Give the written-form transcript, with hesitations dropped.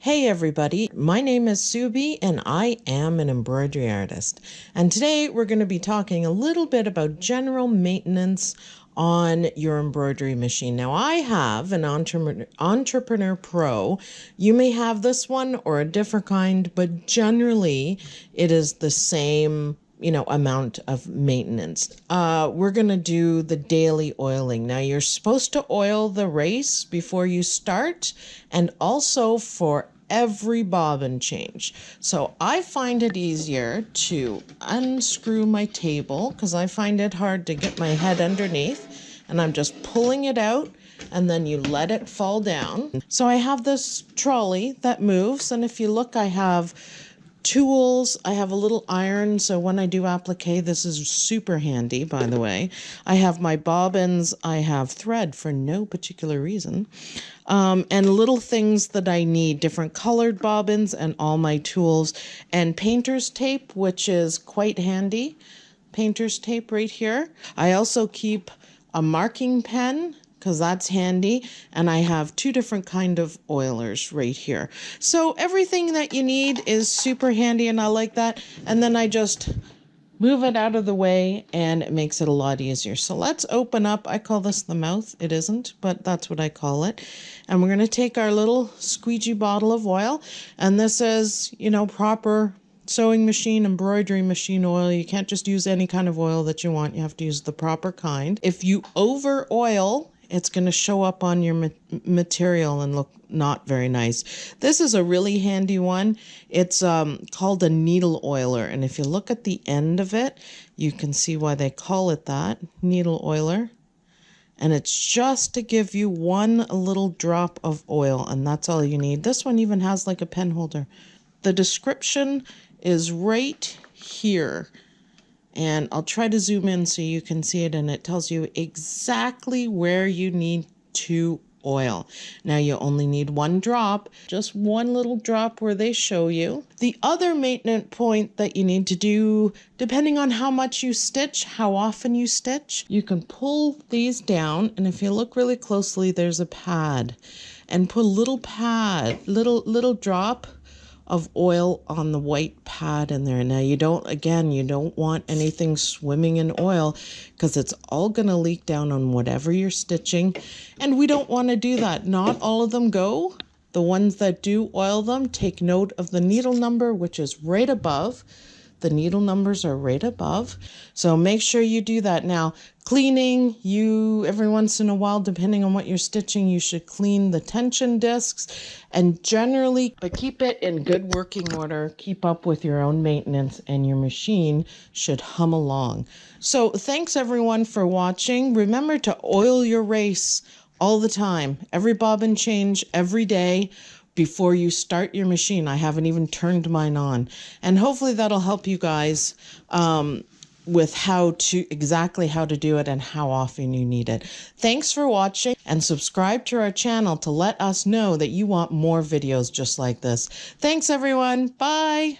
Hey everybody, my name is Subi and I am an embroidery artist. And today we're going to be talking a little bit about general maintenance on your embroidery machine. Now I have an Entrepreneur Pro. You may have this one or a different kind, but generally it is the same amount of maintenance. We're going to do the daily oiling. Now you're supposed to oil the race before you start and also for every bobbin change. So I find it easier to unscrew my table because I find it hard to get my head underneath, and I'm just pulling it out and then you let it fall down. So I have this trolley that moves, and if you look, I have tools, I have a little iron, so when I do applique, this is super handy, by the way. I have my bobbins, I have thread for no particular reason, and little things that I need, different colored bobbins and all my tools, and painter's tape, which is quite handy. Painter's tape right here. I also keep a marking pen, because that's handy, and I have two different kind of oilers right here. So everything that you need is super handy, and I like that. And then I just move it out of the way and it makes it a lot easier. So let's open up, I call this the mouth, it isn't, but that's what I call it. And we're going to take our little squeegee bottle of oil, and this is, proper sewing machine, embroidery machine oil. You can't just use any kind of oil that you want. You have to use the proper kind. If you over oil, it's going to show up on your material and look not very nice. This is a really handy one. It's called a needle oiler. And if you look at the end of it, you can see why they call it that, needle oiler. And it's just to give you one little drop of oil, and that's all you need. This one even has like a pen holder. The description is right here. And I'll try to zoom in so you can see it, and it tells you exactly where you need to oil. Now you only need one drop, just one little drop where they show you. The other maintenance point that you need to do, depending on how much you stitch, how often you stitch, you can pull these down, and if you look really closely, there's a pad. And put a little pad, little drop of oil on the white pad in there. Now you don't want anything swimming in oil because it's all going to leak down on whatever you're stitching, and we don't want to do that. Not all of them go. The ones that do oil them, take note of the needle number, which is right above. The needle numbers are right above. So make sure you do that. Now, cleaning, every once in a while, depending on what you're stitching, you should clean the tension discs, and generally, but keep it in good working order. Keep up with your own maintenance, and your machine should hum along. So thanks everyone for watching. Remember to oil your race all the time. Every bobbin change, every day, before you start your machine. I haven't even turned mine on. And hopefully that'll help you guys with exactly how to do it and how often you need it. Thanks for watching, and subscribe to our channel to let us know that you want more videos just like this. Thanks everyone. Bye.